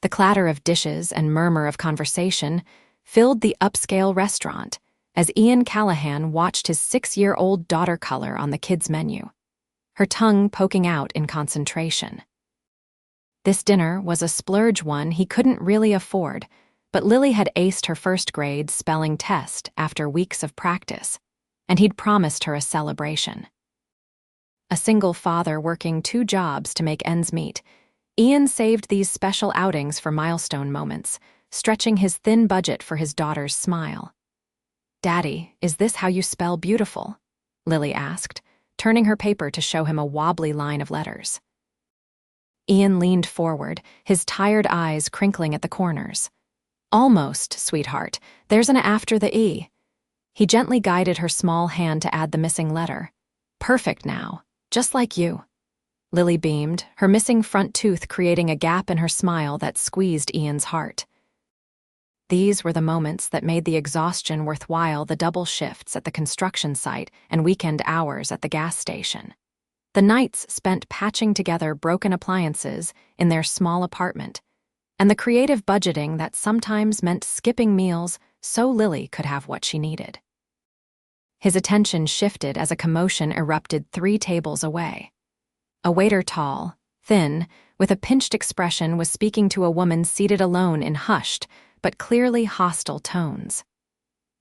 The clatter of dishes and murmur of conversation filled the upscale restaurant as Ian Callahan watched his 6-year-old daughter color on the kids' menu, her tongue poking out in concentration. This dinner was a splurge one he couldn't really afford, but Lily had aced her first-grade spelling test after weeks of practice, and he'd promised her a celebration. A single father working 2 jobs to make ends meet, Ian saved these special outings for milestone moments, stretching his thin budget for his daughter's smile. "Daddy, is this how you spell beautiful?" Lily asked, turning her paper to show him a wobbly line of letters. Ian leaned forward, his tired eyes crinkling at the corners. "Almost, sweetheart. There's an after the E." He gently guided her small hand to add the missing letter. "Perfect now, just like you." Lily beamed, her missing front tooth creating a gap in her smile that squeezed Ian's heart. These were the moments that made the exhaustion worthwhile, the double shifts at the construction site and weekend hours at the gas station. The nights spent patching together broken appliances in their small apartment, and the creative budgeting that sometimes meant skipping meals so Lily could have what she needed. His attention shifted as a commotion erupted 3 tables away. A waiter, tall, thin, with a pinched expression, was speaking to a woman seated alone in hushed but clearly hostile tones.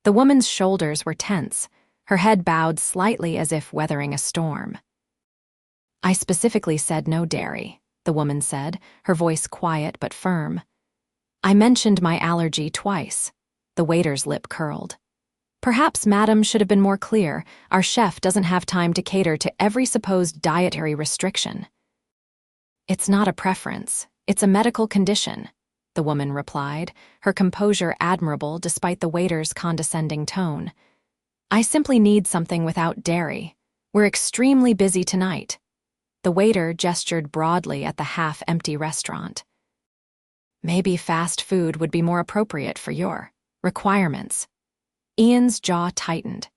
The woman's shoulders were tense, her head bowed slightly as if weathering a storm. "I specifically said no dairy," the woman said, her voice quiet but firm. "I mentioned my allergy twice." The waiter's lip curled. "Perhaps Madam should have been more clear. Our chef doesn't have time to cater to every supposed dietary restriction." "It's not a preference, it's a medical condition," the woman replied, her composure admirable despite the waiter's condescending tone. "I simply need something without dairy. We're extremely busy tonight." The waiter gestured broadly at the half-empty restaurant. "Maybe fast food would be more appropriate for your requirements." Ian's jaw tightened.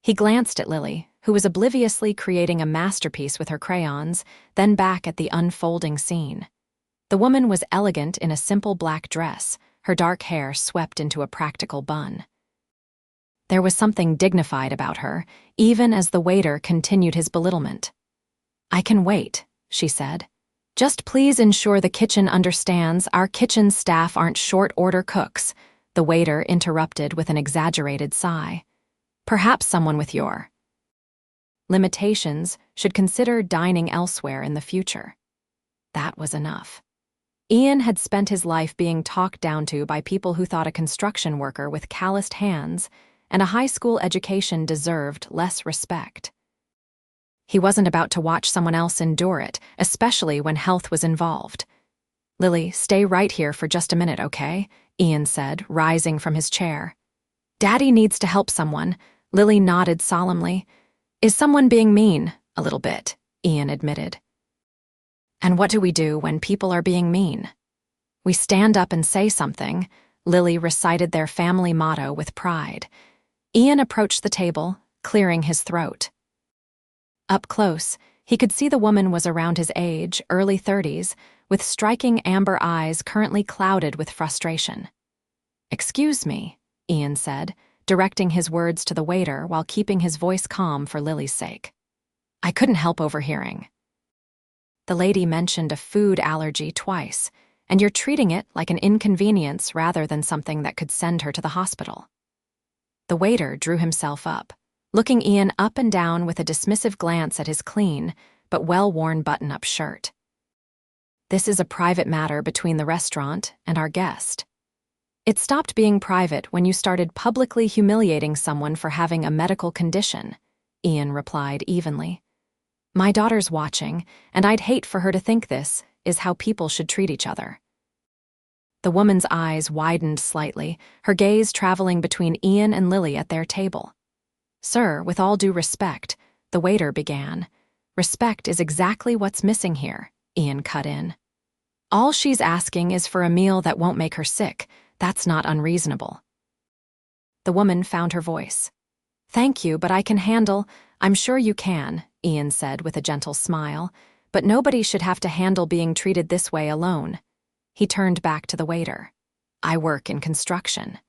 He glanced at Lily, who was obliviously creating a masterpiece with her crayons, then back at the unfolding scene. The woman was elegant in a simple black dress, her dark hair swept into a practical bun. There was something dignified about her, even as the waiter continued his belittlement. "I can wait," she said. "Just please ensure the kitchen understands our kitchen staff aren't short-order cooks," the waiter interrupted with an exaggerated sigh. "Perhaps someone with your limitations should consider dining elsewhere in the future." That was enough. Ian had spent his life being talked down to by people who thought a construction worker with calloused hands and a high school education deserved less respect. He wasn't about to watch someone else endure it, especially when health was involved. "Lily, stay right here for just a minute, okay?" Ian said, rising from his chair. "Daddy needs to help someone." Lily nodded solemnly. "Is someone being mean?" "A little bit," Ian admitted. "And what do we do when people are being mean?" "We stand up and say something." Lily recited their family motto with pride. Ian approached the table, clearing his throat. Up close, he could see the woman was around his age, early 30s, with striking amber eyes currently clouded with frustration. "Excuse me," Ian said, directing his words to the waiter while keeping his voice calm for Lily's sake. "I couldn't help overhearing. The lady mentioned a food allergy twice, and you're treating it like an inconvenience rather than something that could send her to the hospital." The waiter drew himself up, looking Ian up and down with a dismissive glance at his clean but well-worn button-up shirt. "This is a private matter between the restaurant and our guest." "It stopped being private when you started publicly humiliating someone for having a medical condition," Ian replied evenly. "My daughter's watching, and I'd hate for her to think this is how people should treat each other." The woman's eyes widened slightly, her gaze traveling between Ian and Lily at their table. "Sir, with all due respect," the waiter began. "Respect is exactly what's missing here," Ian cut in. "All she's asking is for a meal that won't make her sick. That's not unreasonable." The woman found her voice. "Thank you, but I can handle—" "I'm sure you can," Ian said with a gentle smile, "but nobody should have to handle being treated this way alone." He turned back to the waiter. I work in construction.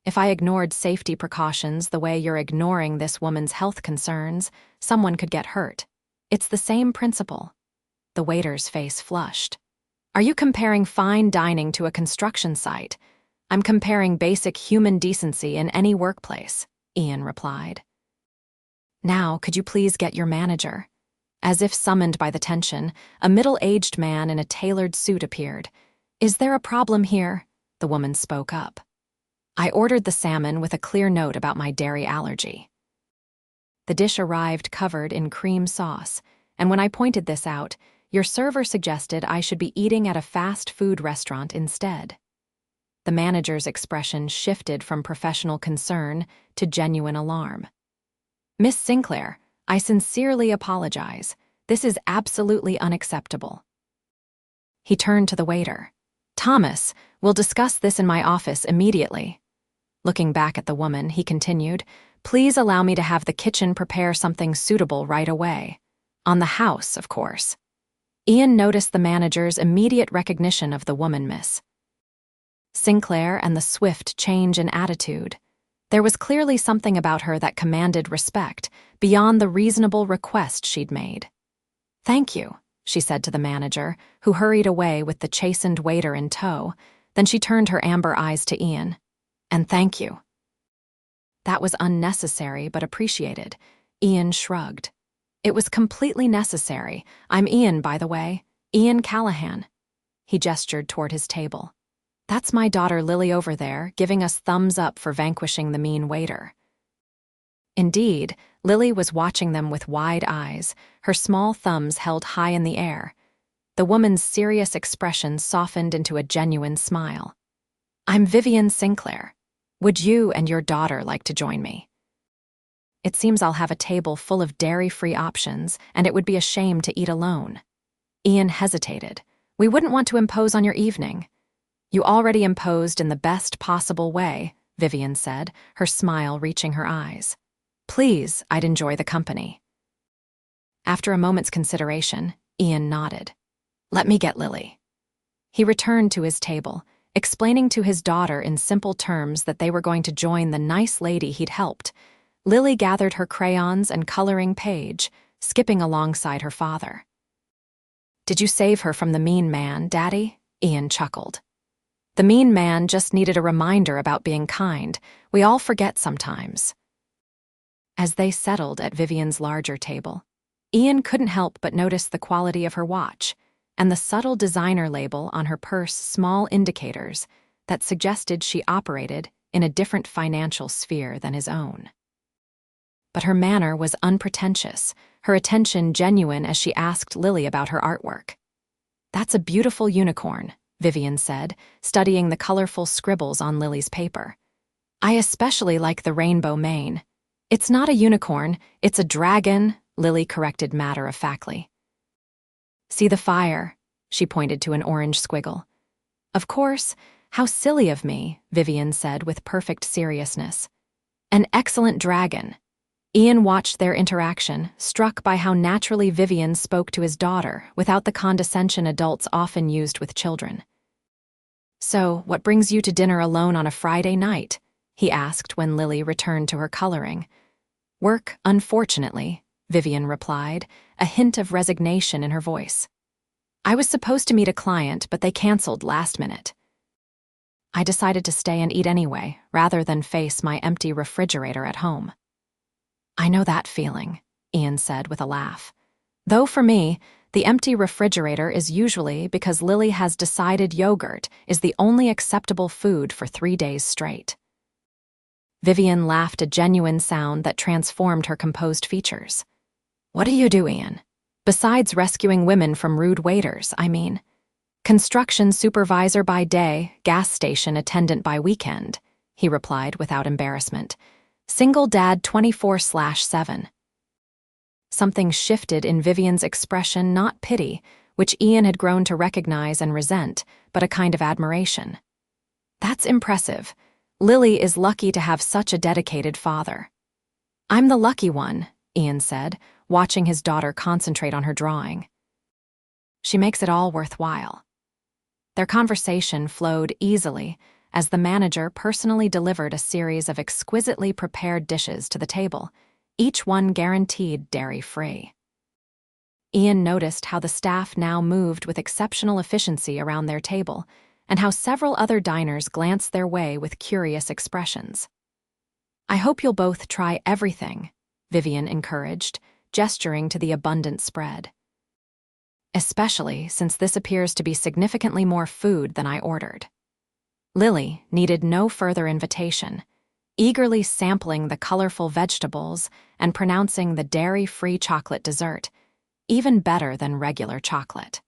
If I ignored safety precautions the way you're ignoring this woman's health concerns, someone could get hurt. It's the same principle. The waiter's face flushed. Are you comparing fine dining to a construction site? I'm comparing basic human decency in any workplace, Ian replied. Now, could you please get your manager? As if summoned by the tension, a middle-aged man in a tailored suit appeared. Is there a problem here? The woman spoke up. I ordered the salmon with a clear note about my dairy allergy. The dish arrived covered in cream sauce, and when I pointed this out, your server suggested I should be eating at a fast food restaurant instead. The manager's expression shifted from professional concern to genuine alarm. Miss Sinclair, I sincerely apologize. This is absolutely unacceptable. He turned to the waiter. Thomas, we'll discuss this in my office immediately. Looking back at the woman, he continued, please allow me to have the kitchen prepare something suitable right away. On the house, of course. Ian noticed the manager's immediate recognition of the woman, Miss Sinclair, and the swift change in attitude. There was clearly something about her that commanded respect, beyond the reasonable request she'd made. Thank you, she said to the manager, who hurried away with the chastened waiter in tow. Then she turned her amber eyes to Ian. And thank you. That was unnecessary but appreciated. Ian shrugged. It was completely necessary. I'm Ian, by the way. Ian Callahan. He gestured toward his table. That's my daughter Lily over there, giving us thumbs up for vanquishing the mean waiter. Indeed, Lily was watching them with wide eyes, her small thumbs held high in the air. The woman's serious expression softened into a genuine smile. I'm Vivian Sinclair. Would you and your daughter like to join me? It seems I'll have a table full of dairy-free options, and it would be a shame to eat alone. Ian hesitated. We wouldn't want to impose on your evening. You already imposed in the best possible way, Vivian said, her smile reaching her eyes. Please, I'd enjoy the company. After a moment's consideration, Ian nodded. Let me get Lily. He returned to his table, explaining to his daughter in simple terms that they were going to join the nice lady he'd helped. Lily gathered her crayons and coloring page, skipping alongside her father. Did you save her from the mean man, Daddy? Ian chuckled. The mean man just needed a reminder about being kind. We all forget sometimes. As they settled at Vivian's larger table, Ian couldn't help but notice the quality of her watch and the subtle designer label on her purse, small indicators that suggested she operated in a different financial sphere than his own. But her manner was unpretentious, her attention genuine as she asked Lily about her artwork. That's a beautiful unicorn, Vivian said, studying the colorful scribbles on Lily's paper. I especially like the rainbow mane. It's not a unicorn, it's a dragon, Lily corrected matter-of-factly. See the fire, she pointed to an orange squiggle. Of course, how silly of me, Vivian said with perfect seriousness. An excellent dragon. Ian watched their interaction, struck by how naturally Vivian spoke to his daughter without the condescension adults often used with children. So, what brings you to dinner alone on a Friday night? He asked when Lily returned to her coloring. Work, unfortunately, Vivian replied, a hint of resignation in her voice. I was supposed to meet a client, but they canceled last minute. I decided to stay and eat anyway, rather than face my empty refrigerator at home. I know that feeling, Ian said with a laugh. Though for me, the empty refrigerator is usually because Lily has decided yogurt is the only acceptable food for 3 days straight. Vivian laughed, a genuine sound that transformed her composed features. What do you do, Ian? Besides rescuing women from rude waiters, I mean. Construction supervisor by day, gas station attendant by weekend, he replied without embarrassment. Single dad 24/7. Something shifted in Vivian's expression, not pity, which Ian had grown to recognize and resent, but a kind of admiration. That's impressive. Lily is lucky to have such a dedicated father. I'm the lucky one, Ian said, watching his daughter concentrate on her drawing. She makes it all worthwhile. Their conversation flowed easily as the manager personally delivered a series of exquisitely prepared dishes to the table, each one guaranteed dairy-free. Ian noticed how the staff now moved with exceptional efficiency around their table, and how several other diners glanced their way with curious expressions. "I hope you'll both try everything," Vivian encouraged, gesturing to the abundant spread. "Especially since this appears to be significantly more food than I ordered." Lily needed no further invitation, eagerly sampling the colorful vegetables and pronouncing the dairy-free chocolate dessert even better than regular chocolate.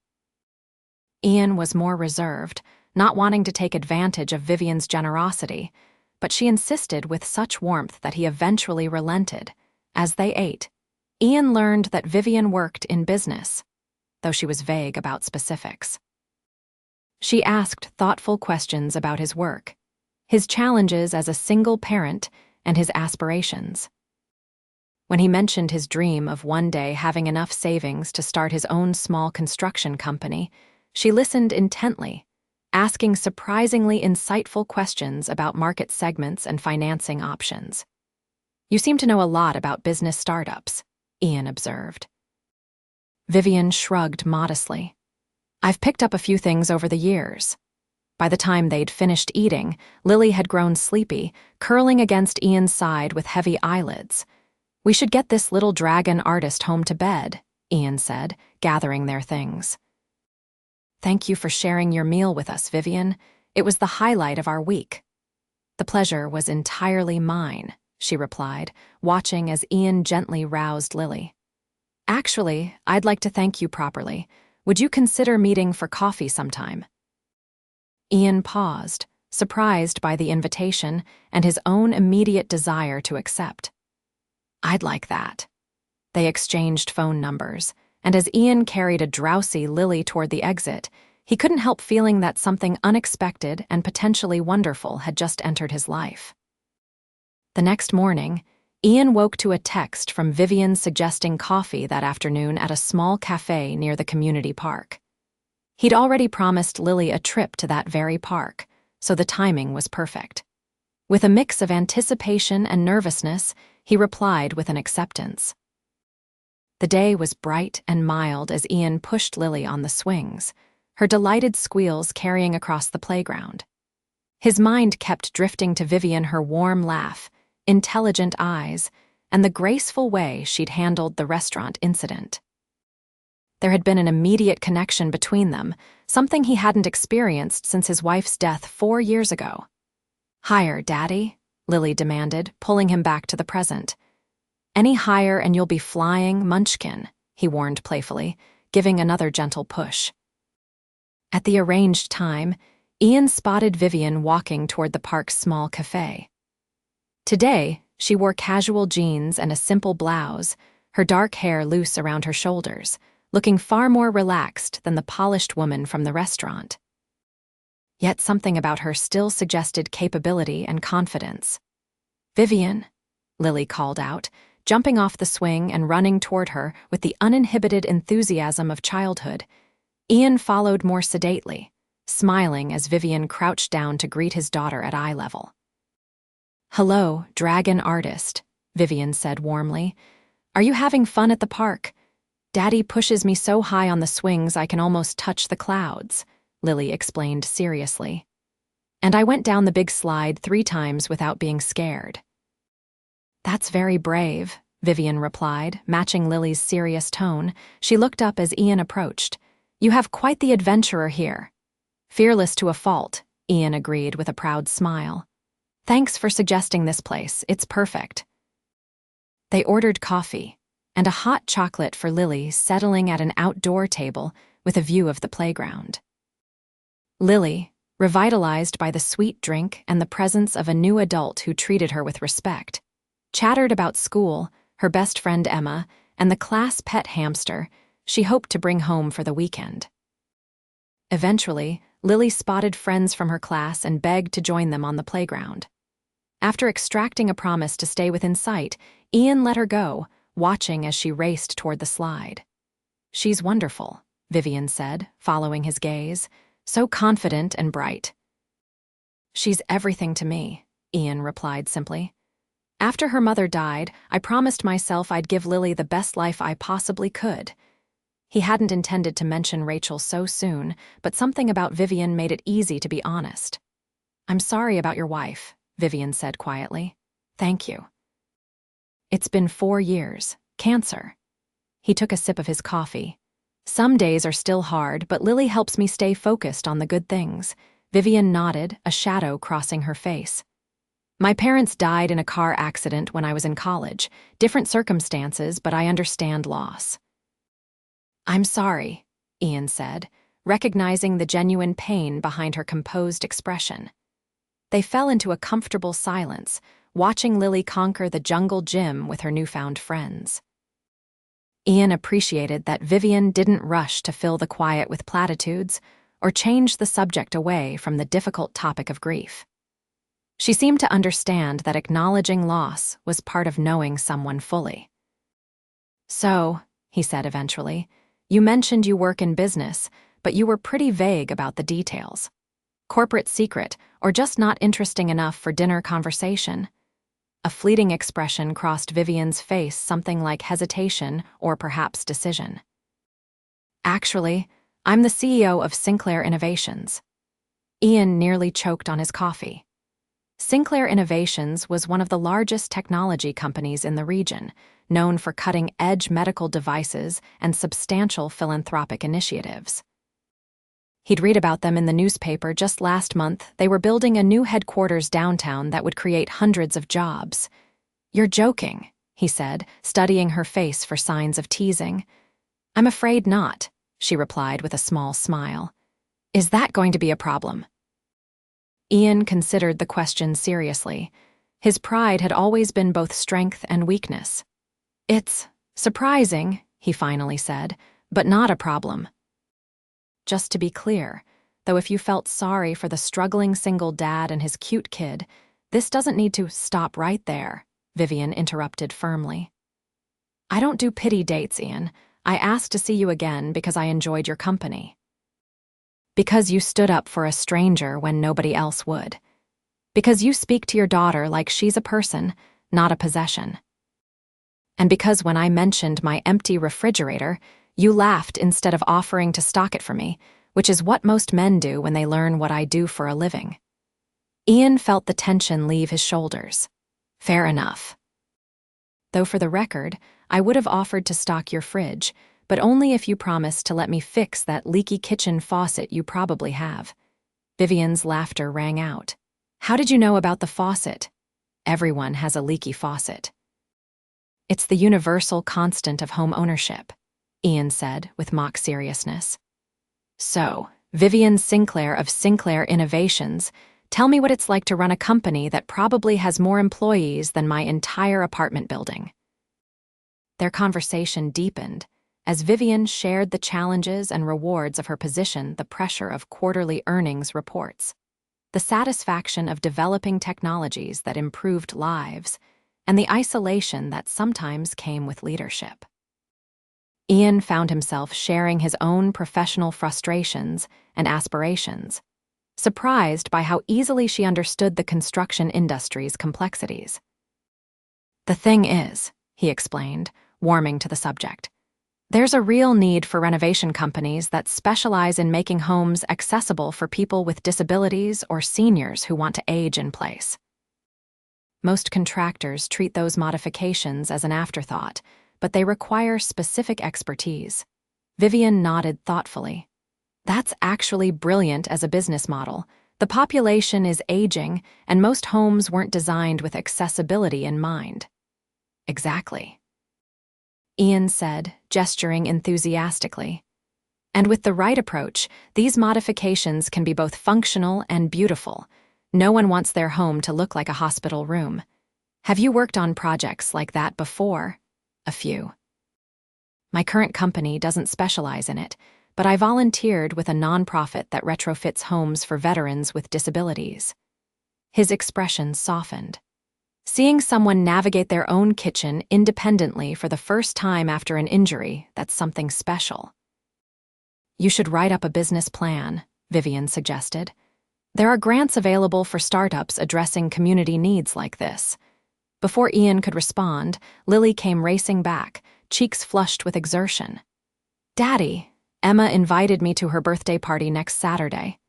Ian was more reserved, not wanting to take advantage of Vivian's generosity, but she insisted with such warmth that he eventually relented. As they ate, Ian learned that Vivian worked in business, though she was vague about specifics. She asked thoughtful questions about his work, his challenges as a single parent, and his aspirations. When he mentioned his dream of one day having enough savings to start his own small construction company, she listened intently, asking surprisingly insightful questions about market segments and financing options. "You seem to know a lot about business startups," Ian observed. Vivian shrugged modestly. "I've picked up a few things over the years." By the time they'd finished eating, Lily had grown sleepy, curling against Ian's side with heavy eyelids. "We should get this little dragon artist home to bed," Ian said, gathering their things. "Thank you for sharing your meal with us, Vivian. It was the highlight of our week." "The pleasure was entirely mine," she replied, watching as Ian gently roused Lily. "Actually, I'd like to thank you properly. Would you consider meeting for coffee sometime?" Ian paused, surprised by the invitation and his own immediate desire to accept. "I'd like that." They exchanged phone numbers, and as Ian carried a drowsy Lily toward the exit, he couldn't help feeling that something unexpected and potentially wonderful had just entered his life. The next morning, Ian woke to a text from Vivian suggesting coffee that afternoon at a small cafe near the community park. He'd already promised Lily a trip to that very park, so the timing was perfect. With a mix of anticipation and nervousness, he replied with an acceptance. The day was bright and mild as Ian pushed Lily on the swings, her delighted squeals carrying across the playground. His mind kept drifting to Vivian, her warm laugh, intelligent eyes, and the graceful way she'd handled the restaurant incident. There had been an immediate connection between them, something he hadn't experienced since his wife's death 4 years ago. "Higher, Daddy," Lily demanded, pulling him back to the present. "Any higher and you'll be flying, Munchkin," he warned playfully, giving another gentle push. At the arranged time, Ian spotted Vivian walking toward the park's small cafe. Today, she wore casual jeans and a simple blouse, her dark hair loose around her shoulders, looking far more relaxed than the polished woman from the restaurant. Yet something about her still suggested capability and confidence. "Vivian," Lily called out, jumping off the swing and running toward her with the uninhibited enthusiasm of childhood. Ian followed more sedately, smiling as Vivian crouched down to greet his daughter at eye level. "Hello, dragon artist," Vivian said warmly. "Are you having fun at the park? Daddy pushes me so high on the swings I can almost touch the clouds," Lily explained seriously. "And I went down the big slide 3 times without being scared." "That's very brave," Vivian replied, matching Lily's serious tone. She looked up as Ian approached. "You have quite the adventurer here." "Fearless to a fault," Ian agreed with a proud smile. "Thanks for suggesting this place. It's perfect." They ordered coffee and a hot chocolate for Lily, settling at an outdoor table with a view of the playground. Lily, revitalized by the sweet drink and the presence of a new adult who treated her with respect, chattered about school, her best friend Emma, and the class pet hamster she hoped to bring home for the weekend. Eventually, Lily spotted friends from her class and begged to join them on the playground. After extracting a promise to stay within sight, Ian let her go, watching as she raced toward the slide. "She's wonderful," Vivian said, following his gaze. so confident and bright. She's everything to me, Ian replied simply. After her mother died, I promised myself I'd give Lily the best life I possibly could. He hadn't intended to mention Rachel so soon, but something about Vivian made it easy to be honest. I'm sorry about your wife, Vivian said quietly. Thank you. It's been 4 years. Cancer. He took a sip of his coffee. Some days are still hard, but Lily helps me stay focused on the good things. Vivian nodded, a shadow crossing her face. My parents died in a car accident when I was in college. Different circumstances, but I understand loss. I'm sorry, Ian said, recognizing the genuine pain behind her composed expression. They fell into a comfortable silence, watching Lily conquer the jungle gym with her newfound friends. Ian appreciated that Vivian didn't rush to fill the quiet with platitudes or change the subject away from the difficult topic of grief. She seemed to understand that acknowledging loss was part of knowing someone fully. So, he said eventually, you mentioned you work in business, but you were pretty vague about the details. Corporate secret, or just not interesting enough for dinner conversation? A fleeting expression crossed Vivian's face, something like hesitation or perhaps decision. Actually, I'm the CEO of Sinclair Innovations. Ian nearly choked on his coffee. Sinclair Innovations was one of the largest technology companies in the region, known for cutting-edge medical devices and substantial philanthropic initiatives. He'd read about them in the newspaper just last month. They were building a new headquarters downtown that would create hundreds of jobs. You're joking, he said, studying her face for signs of teasing. I'm afraid not, she replied with a small smile. Is that going to be a problem? Ian considered the question seriously. His pride had always been both strength and weakness. It's surprising, he finally said, but not a problem. Just to be clear, though if you felt sorry for the struggling single dad and his cute kid, this doesn't need to stop right there, Vivian interrupted firmly. I don't do pity dates, Ian. I asked to see you again because I enjoyed your company. Because you stood up for a stranger when nobody else would. Because you speak to your daughter like she's a person, not a possession. And because when I mentioned my empty refrigerator, you laughed instead of offering to stock it for me, which is what most men do when they learn what I do for a living. Ian felt the tension leave his shoulders. Fair enough. Though for the record, I would have offered to stock your fridge, but only if you promised to let me fix that leaky kitchen faucet you probably have. Vivian's laughter rang out. How did you know about the faucet? Everyone has a leaky faucet. It's the universal constant of home ownership, Ian said with mock seriousness. So, Vivian Sinclair of Sinclair Innovations, tell me what it's like to run a company that probably has more employees than my entire apartment building. Their conversation deepened as Vivian shared the challenges and rewards of her position, the pressure of quarterly earnings reports, the satisfaction of developing technologies that improved lives, and the isolation that sometimes came with leadership. Ian found himself sharing his own professional frustrations and aspirations, surprised by how easily she understood the construction industry's complexities. The thing is, he explained, warming to the subject, there's a real need for renovation companies that specialize in making homes accessible for people with disabilities or seniors who want to age in place. Most contractors treat those modifications as an afterthought, but they require specific expertise. Vivian nodded thoughtfully. That's actually brilliant as a business model. The population is aging, and most homes weren't designed with accessibility in mind. Exactly, Ian said, gesturing enthusiastically. And with the right approach, these modifications can be both functional and beautiful. No one wants their home to look like a hospital room. Have you worked on projects like that before? A few. My current company doesn't specialize in it, but I volunteered with a nonprofit that retrofits homes for veterans with disabilities. His expression softened. Seeing someone navigate their own kitchen independently for the first time after an injury, that's something special. You should write up a business plan, Vivian suggested. There are grants available for startups addressing community needs like this. Before Ian could respond, Lily came racing back, cheeks flushed with exertion. Daddy, Emma invited me to her birthday party next Saturday.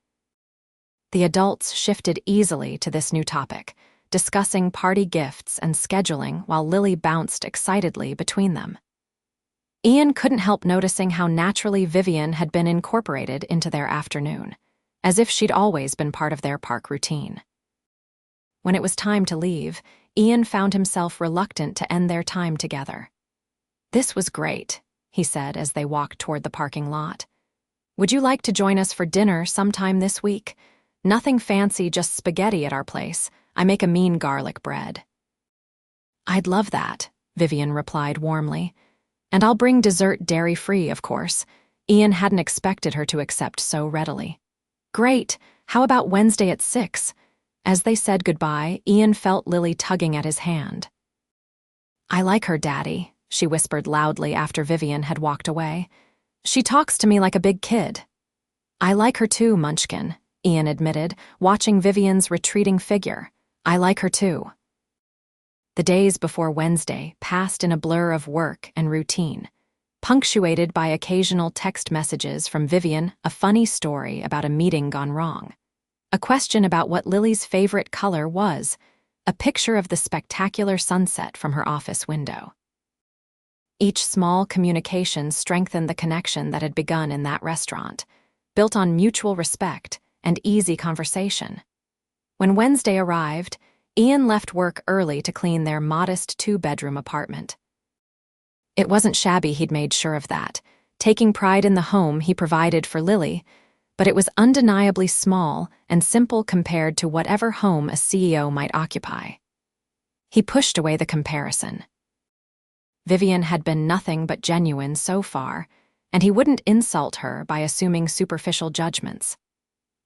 The adults shifted easily to this new topic, discussing party gifts and scheduling while Lily bounced excitedly between them. Ian couldn't help noticing how naturally Vivian had been incorporated into their afternoon, as if she'd always been part of their park routine. When it was time to leave, Ian found himself reluctant to end their time together. This was great, he said as they walked toward the parking lot. Would you like to join us for dinner sometime this week? Nothing fancy, just spaghetti at our place. I make a mean garlic bread. I'd love that, Vivian replied warmly. And I'll bring dessert dairy-free, of course. Ian hadn't expected her to accept so readily. Great, how about Wednesday at 6? As they said goodbye, Ian felt Lily tugging at his hand. I like her, Daddy, she whispered loudly after Vivian had walked away. She talks to me like a big kid. I like her too, Munchkin, Ian admitted, watching Vivian's retreating figure. I like her too. The days before Wednesday passed in a blur of work and routine, punctuated by occasional text messages from Vivian, a funny story about a meeting gone wrong, a question about what Lily's favorite color was, a picture of the spectacular sunset from her office window. Each small communication strengthened the connection that had begun in that restaurant, built on mutual respect and easy conversation. When Wednesday arrived, Ian left work early to clean their modest 2-bedroom apartment. It wasn't shabby, he'd made sure of that, taking pride in the home he provided for Lily, but it was undeniably small and simple compared to whatever home a CEO might occupy. He pushed away the comparison. Vivian had been nothing but genuine so far, and he wouldn't insult her by assuming superficial judgments.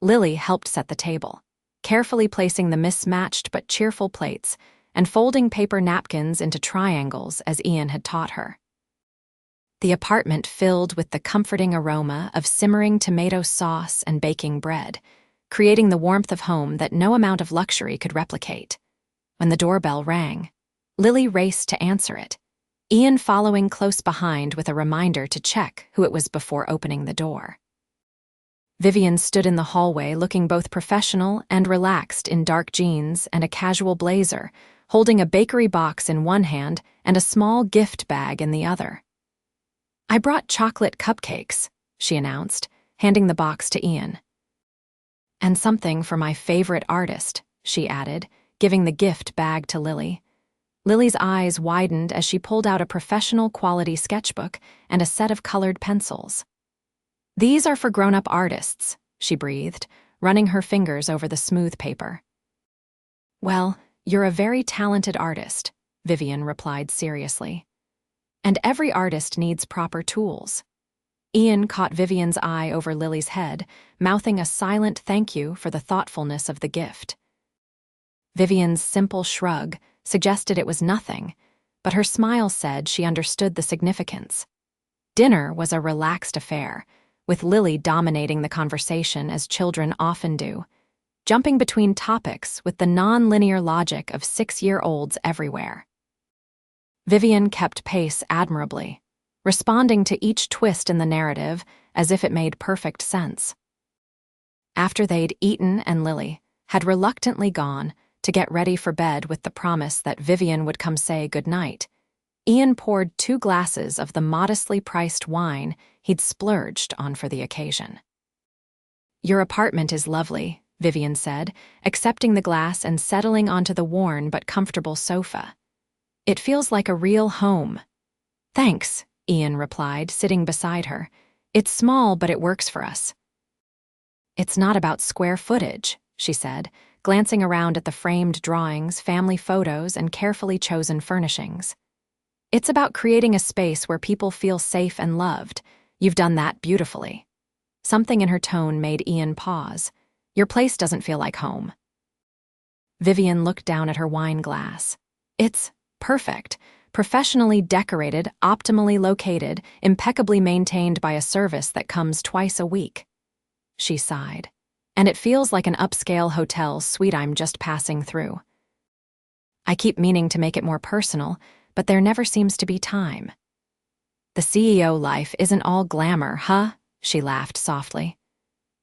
Lily helped set the table, carefully placing the mismatched but cheerful plates and folding paper napkins into triangles as Ian had taught her. The apartment filled with the comforting aroma of simmering tomato sauce and baking bread, creating the warmth of home that no amount of luxury could replicate. When the doorbell rang, Lily raced to answer it, Ian following close behind with a reminder to check who it was before opening the door. Vivian stood in the hallway looking both professional and relaxed in dark jeans and a casual blazer, holding a bakery box in one hand and a small gift bag in the other. I brought chocolate cupcakes, she announced, handing the box to Ian. And something for my favorite artist, she added, giving the gift bag to Lily. Lily's eyes widened as she pulled out a professional-quality sketchbook and a set of colored pencils. These are for grown-up artists, she breathed, running her fingers over the smooth paper. Well, you're a very talented artist, Vivian replied seriously. And every artist needs proper tools. Ian caught Vivian's eye over Lily's head, mouthing a silent thank you for the thoughtfulness of the gift. Vivian's simple shrug suggested it was nothing, but her smile said she understood the significance. Dinner was a relaxed affair, with Lily dominating the conversation as children often do, jumping between topics with the non-linear logic of 6-year-olds everywhere. Vivian kept pace admirably, responding to each twist in the narrative as if it made perfect sense. After they'd eaten and Lily had reluctantly gone to get ready for bed with the promise that Vivian would come say goodnight, Ian poured 2 glasses of the modestly priced wine he'd splurged on for the occasion. Your apartment is lovely, Vivian said, accepting the glass and settling onto the worn but comfortable sofa. It feels like a real home. Thanks, Ian replied, sitting beside her. It's small, but it works for us. It's not about square footage, she said, glancing around at the framed drawings, family photos, and carefully chosen furnishings. It's about creating a space where people feel safe and loved. You've done that beautifully. Something in her tone made Ian pause. Your place doesn't feel like home. Vivian looked down at her wine glass. It's perfect, professionally decorated, optimally located, impeccably maintained by a service that comes twice a week. she sighed. And it feels like an upscale hotel suite I'm just passing through. I keep meaning to make it more personal, but there never seems to be time. The CEO life isn't all glamour, huh? She laughed softly.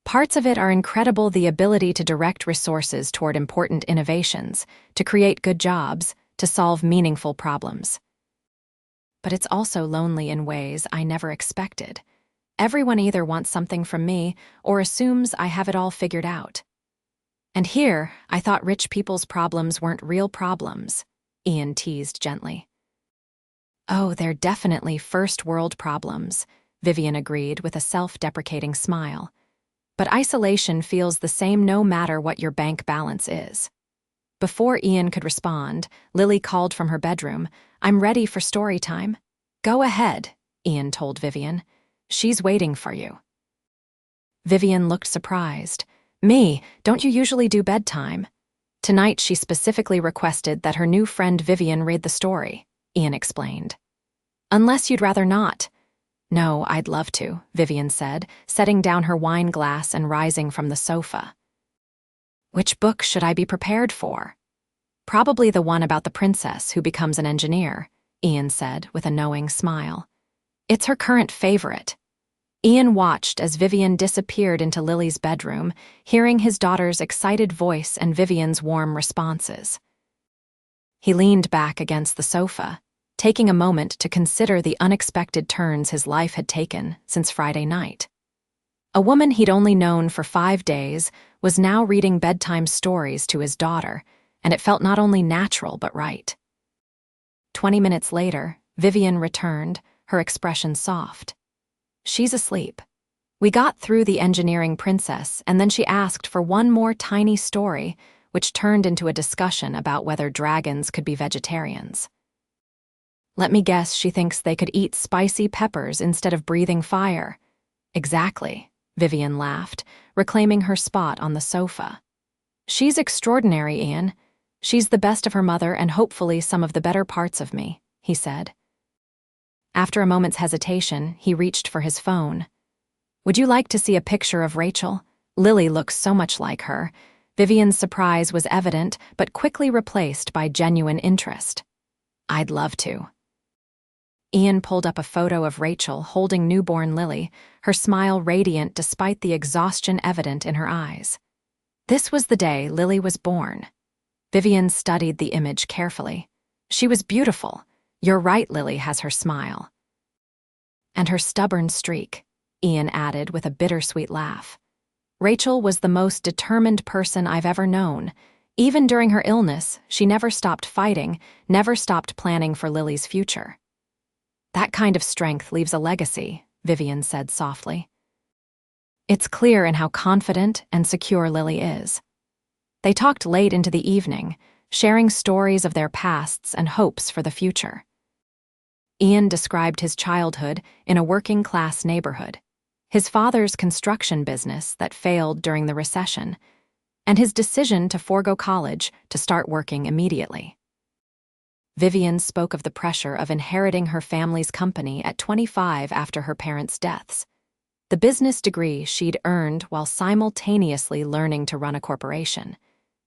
Parts of it are incredible: the ability to direct resources toward important innovations, to create good jobs, to solve meaningful problems. But it's also lonely in ways I never expected. Everyone either wants something from me or assumes I have it all figured out. And here, I thought rich people's problems weren't real problems, Ian teased gently. Oh, they're definitely first-world problems, Vivian agreed with a self-deprecating smile. But isolation feels the same no matter what your bank balance is. Before Ian could respond, Lily called from her bedroom. I'm ready for story time. Go ahead, Ian told Vivian. She's waiting for you. Vivian looked surprised. Me, don't you usually do bedtime? Tonight she specifically requested that her new friend Vivian read the story, Ian explained. Unless you'd rather not. No, I'd love to, Vivian said, setting down her wine glass and rising from the sofa. Which book should I be prepared for? Probably the one about the princess who becomes an engineer, Ian said with a knowing smile. It's her current favorite. Ian watched as Vivian disappeared into Lily's bedroom, hearing his daughter's excited voice and Vivian's warm responses. He leaned back against the sofa, taking a moment to consider the unexpected turns his life had taken since Friday night. A woman he'd only known for 5 days was now reading bedtime stories to his daughter, and it felt not only natural but right. 20 minutes later, Vivian returned, her expression soft. She's asleep. We got through the engineering princess, and then she asked for one more tiny story, which turned into a discussion about whether dragons could be vegetarians. Let me guess, she thinks they could eat spicy peppers instead of breathing fire. Exactly, Vivian laughed, reclaiming her spot on the sofa. She's extraordinary, Ian. She's the best of her mother and hopefully some of the better parts of me, he said. After a moment's hesitation, he reached for his phone. Would you like to see a picture of Rachel? Lily looks so much like her. Vivian's surprise was evident, but quickly replaced by genuine interest. I'd love to. Ian pulled up a photo of Rachel holding newborn Lily, her smile radiant despite the exhaustion evident in her eyes. This was the day Lily was born. Vivian studied the image carefully. She was beautiful. You're right, Lily has her smile. And her stubborn streak, Ian added with a bittersweet laugh. Rachel was the most determined person I've ever known. Even during her illness, she never stopped fighting, never stopped planning for Lily's future. That kind of strength leaves a legacy, Vivian said softly. It's clear in how confident and secure Lily is. They talked late into the evening, sharing stories of their pasts and hopes for the future. Ian described his childhood in a working-class neighborhood, his father's construction business that failed during the recession, and his decision to forego college to start working immediately. Vivian spoke of the pressure of inheriting her family's company at 25 after her parents' deaths, the business degree she'd earned while simultaneously learning to run a corporation,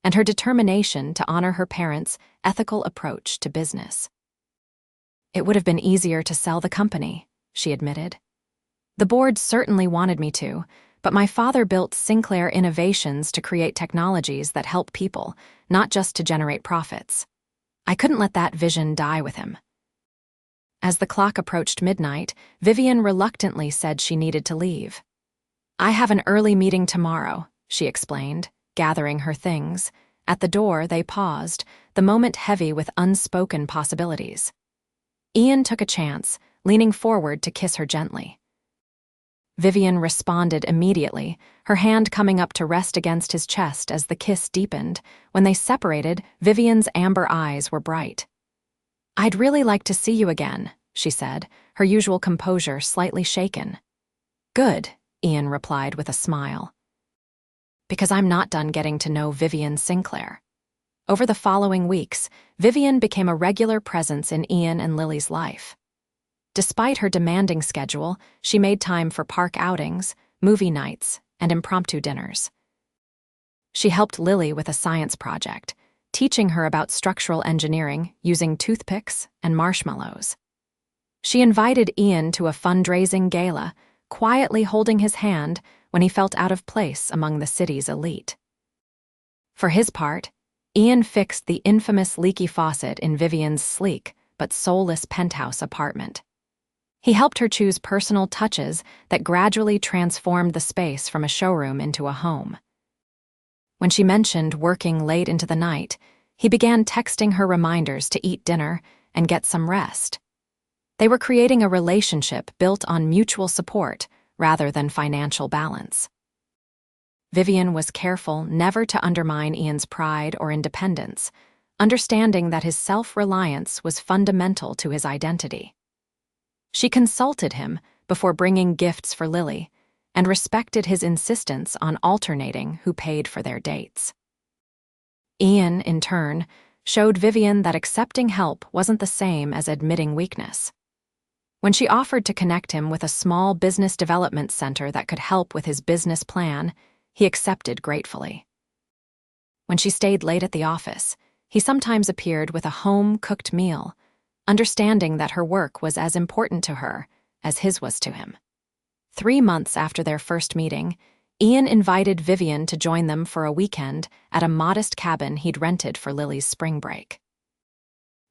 and her determination to honor her parents' ethical approach to business. It would have been easier to sell the company, she admitted. The board certainly wanted me to, but my father built Sinclair Innovations to create technologies that help people, not just to generate profits. I couldn't let that vision die with him. As the clock approached midnight, Vivian reluctantly said she needed to leave. I have an early meeting tomorrow, she explained, gathering her things. At the door, they paused, the moment heavy with unspoken possibilities. Ian took a chance, leaning forward to kiss her gently. Vivian responded immediately, her hand coming up to rest against his chest as the kiss deepened. When they separated, Vivian's amber eyes were bright. I'd really like to see you again, she said, her usual composure slightly shaken. Good, Ian replied with a smile. Because I'm not done getting to know Vivian Sinclair. Over the following weeks, Vivian became a regular presence in Ian and Lily's life. Despite her demanding schedule, she made time for park outings, movie nights, and impromptu dinners. She helped Lily with a science project, teaching her about structural engineering using toothpicks and marshmallows. She invited Ian to a fundraising gala, quietly holding his hand when he felt out of place among the city's elite. For his part, Ian fixed the infamous leaky faucet in Vivian's sleek but soulless penthouse apartment. He helped her choose personal touches that gradually transformed the space from a showroom into a home. When she mentioned working late into the night, he began texting her reminders to eat dinner and get some rest. They were creating a relationship built on mutual support rather than financial balance. Vivian was careful never to undermine Ian's pride or independence, understanding that his self-reliance was fundamental to his identity. She consulted him before bringing gifts for Lily and respected his insistence on alternating who paid for their dates. Ian, in turn, showed Vivian that accepting help wasn't the same as admitting weakness. When she offered to connect him with a small business development center that could help with his business plan, he accepted gratefully. When she stayed late at the office, he sometimes appeared with a home-cooked meal, understanding that her work was as important to her as his was to him. 3 months after their first meeting, Ian invited Vivian to join them for a weekend at a modest cabin he'd rented for Lily's spring break.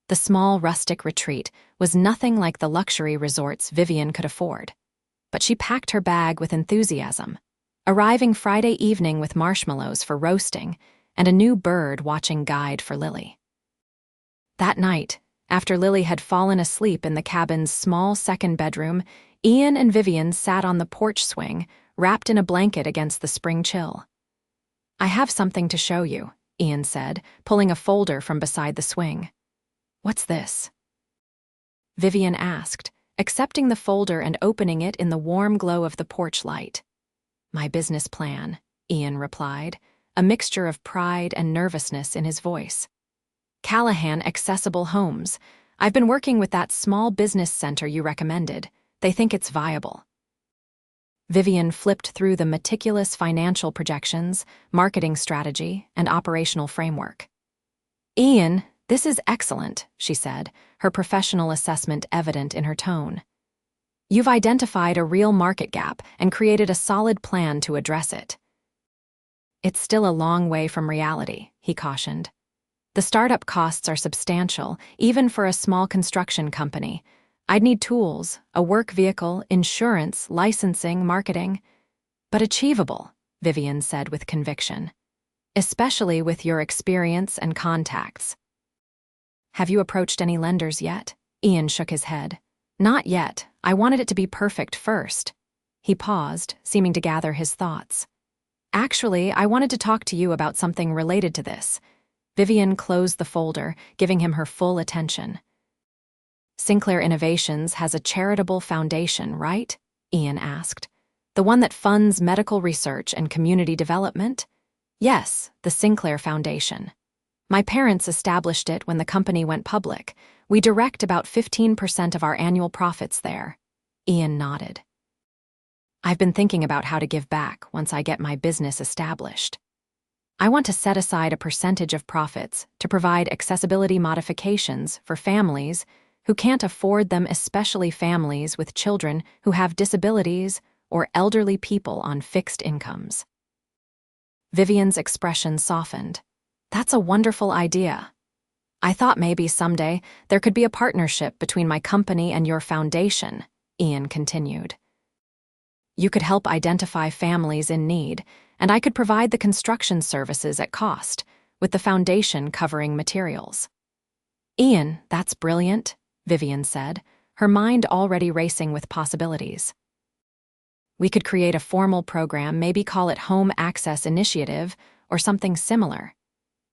The small rustic retreat was nothing like the luxury resorts Vivian could afford, but she packed her bag with enthusiasm, arriving Friday evening with marshmallows for roasting and a new bird-watching guide for Lily. That night, after Lily had fallen asleep in the cabin's small second bedroom, Ian and Vivian sat on the porch swing, wrapped in a blanket against the spring chill. "I have something to show you," Ian said, pulling a folder from beside the swing. "What's this?" Vivian asked, accepting the folder and opening it in the warm glow of the porch light. "My business plan," Ian replied, a mixture of pride and nervousness in his voice. "Callahan Accessible Homes. I've been working with that small business center you recommended. They think it's viable." Vivian flipped through the meticulous financial projections, marketing strategy, and operational framework. "Ian, this is excellent," she said, her professional assessment evident in her tone. "You've identified a real market gap and created a solid plan to address it." "It's still a long way from reality," he cautioned. "The startup costs are substantial, even for a small construction company. I'd need tools, a work vehicle, insurance, licensing, marketing. But achievable," Vivian said with conviction. "Especially with your experience and contacts." "Have you approached any lenders yet?" Ian shook his head. "Not yet. I wanted it to be perfect first." He paused, seeming to gather his thoughts. "Actually, I wanted to talk to you about something related to this." Vivian closed the folder, giving him her full attention. "Sinclair Innovations has a charitable foundation, right?" Ian asked. "The one that funds medical research and community development?" "Yes, the Sinclair Foundation. My parents established it when the company went public. We direct about 15% of our annual profits there." Ian nodded. "I've been thinking about how to give back once I get my business established. I want to set aside a percentage of profits to provide accessibility modifications for families who can't afford them, especially families with children who have disabilities or elderly people on fixed incomes." Vivian's expression softened. "That's a wonderful idea. I thought maybe someday there could be a partnership between my company and your foundation," Ian continued. "You could help identify families in need, and I could provide the construction services at cost, with the foundation covering materials." "Ian, that's brilliant," Vivian said, her mind already racing with possibilities. "We could create a formal program, maybe call it Home Access Initiative or something similar.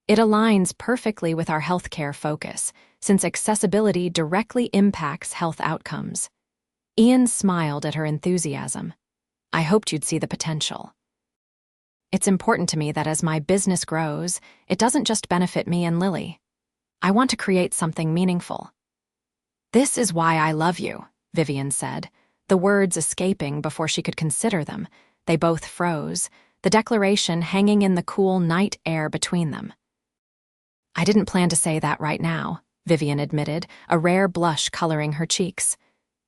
It aligns perfectly with our healthcare focus, since accessibility directly impacts health outcomes." Ian smiled at her enthusiasm. "I hoped you'd see the potential. It's important to me that as my business grows, it doesn't just benefit me and Lily. I want to create something meaningful." "This is why I love you," Vivian said, the words escaping before she could consider them, They both froze, the declaration hanging in the cool night air between them. "I didn't plan to say that right now," Vivian admitted, a rare blush coloring her cheeks.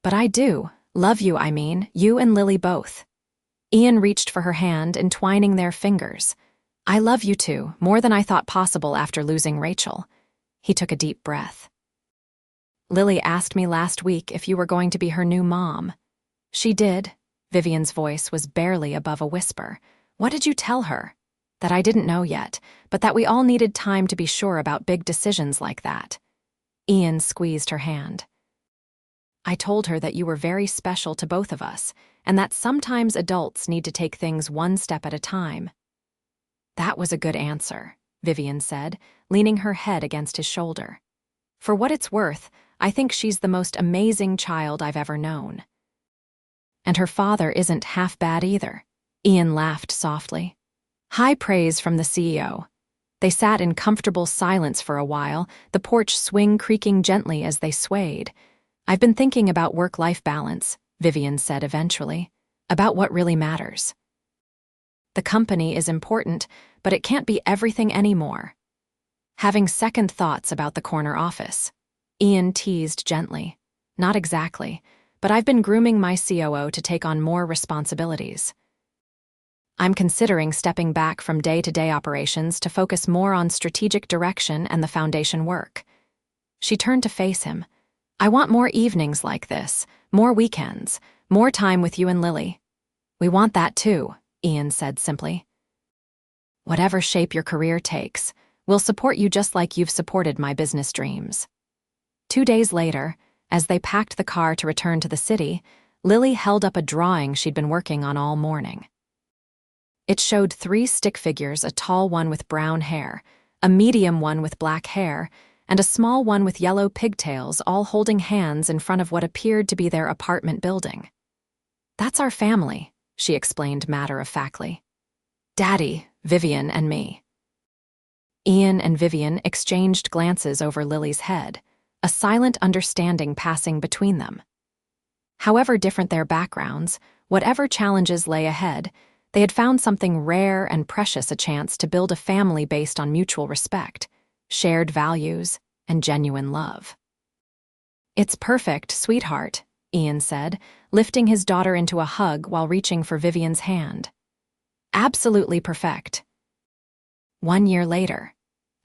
"But I do. Love you, I mean, you and Lily both." Ian reached for her hand, entwining their fingers. "I love you too, more than I thought possible after losing Rachel." He took a deep breath. "Lily asked me last week if you were going to be her new mom." "She did." Vivian's voice was barely above a whisper. "What did you tell her?" "That I didn't know yet, but that we all needed time to be sure about big decisions like that." Ian squeezed her hand. "I told her that you were very special to both of us, and that sometimes adults need to take things one step at a time." "That was a good answer," Vivian said, leaning her head against his shoulder. "For what it's worth, I think she's the most amazing child I've ever known." "And her father isn't half bad either." Ian laughed softly. High praise from the CEO. They sat in comfortable silence for a while, the porch swing creaking gently as they swayed. "I've been thinking about work-life balance," Vivian said eventually, "about what really matters. The company is important, but it can't be everything anymore." "Having second thoughts about the corner office," Ian teased gently. "Not exactly, but I've been grooming my COO to take on more responsibilities. I'm considering stepping back from day-to-day operations to focus more on strategic direction and the foundation work." She turned to face him. "I want more evenings like this, more weekends, more time with you and Lily." "We want that too," Ian said simply. "Whatever shape your career takes, we'll support you just like you've supported my business dreams." 2 days later, as they packed the car to return to the city, Lily held up a drawing she'd been working on all morning. It showed 3 stick figures, a tall one with brown hair, a medium one with black hair, and a small one with yellow pigtails, all holding hands in front of what appeared to be their apartment building. "That's our family," she explained matter-of-factly. "Daddy, Vivian, and me." Ian and Vivian exchanged glances over Lily's head, a silent understanding passing between them. However different their backgrounds, whatever challenges lay ahead, they had found something rare and precious, a chance to build a family based on mutual respect, shared values, and genuine love. "It's perfect, sweetheart," Ian said, lifting his daughter into a hug while reaching for Vivian's hand. "Absolutely perfect." 1 year later,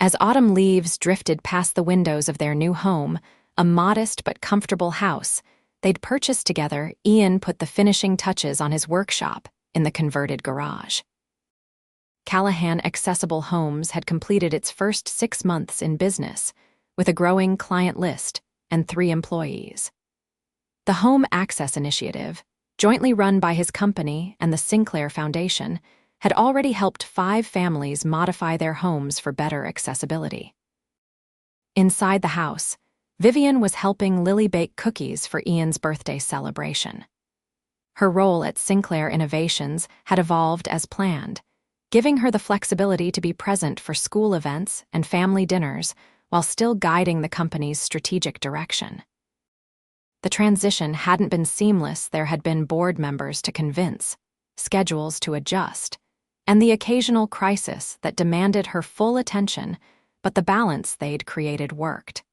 as autumn leaves drifted past the windows of their new home, a modest but comfortable house they'd purchased together, Ian put the finishing touches on his workshop in the converted garage. Callahan Accessible Homes had completed its first 6 months in business, with a growing client list and 3 employees. The Home Access Initiative, jointly run by his company and the Sinclair Foundation, had already helped 5 families modify their homes for better accessibility. Inside the house, Vivian was helping Lily bake cookies for Ian's birthday celebration. Her role at Sinclair Innovations had evolved as planned, giving her the flexibility to be present for school events and family dinners while still guiding the company's strategic direction. The transition hadn't been seamless. There had been board members to convince, schedules to adjust, and the occasional crisis that demanded her full attention, but the balance they'd created worked.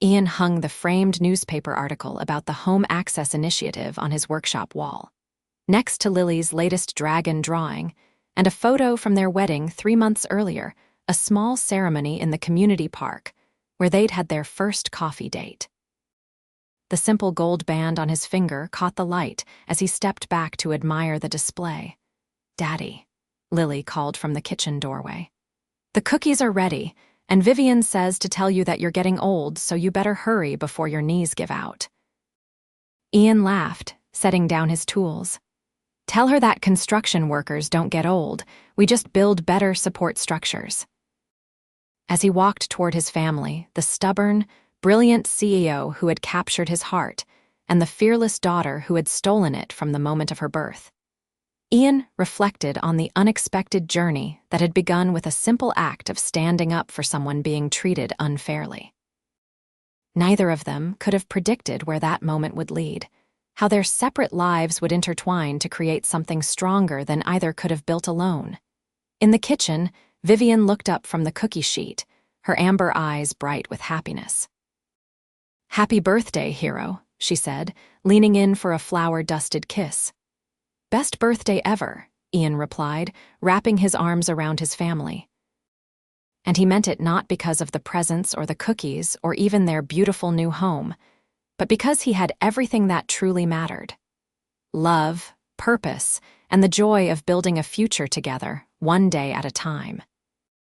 Ian hung the framed newspaper article about the Home Access Initiative on his workshop wall, next to Lily's latest dragon drawing, and a photo from their wedding 3 months earlier, a small ceremony in the community park, where they'd had their first coffee date. The simple gold band on his finger caught the light as he stepped back to admire the display. "Daddy," Lily called from the kitchen doorway. "The cookies are ready, and Vivian says to tell you that you're getting old, so you better hurry before your knees give out." Ian laughed, setting down his tools. "Tell her that construction workers don't get old, we just build better support structures." As he walked toward his family, the stubborn, brilliant CEO who had captured his heart, and the fearless daughter who had stolen it from the moment of her birth, Ian reflected on the unexpected journey that had begun with a simple act of standing up for someone being treated unfairly. Neither of them could have predicted where that moment would lead. how their separate lives would intertwine to create something stronger than either could have built alone. In the kitchen, Vivian looked up from the cookie sheet, her amber eyes bright with happiness. "Happy birthday, hero," she said, leaning in for a flower-dusted kiss. "Best birthday ever," Ian replied, wrapping his arms around his family. And he meant it not because of the presents or the cookies or even their beautiful new home, but because he had everything that truly mattered: love, purpose, and the joy of building a future together, one day at a time.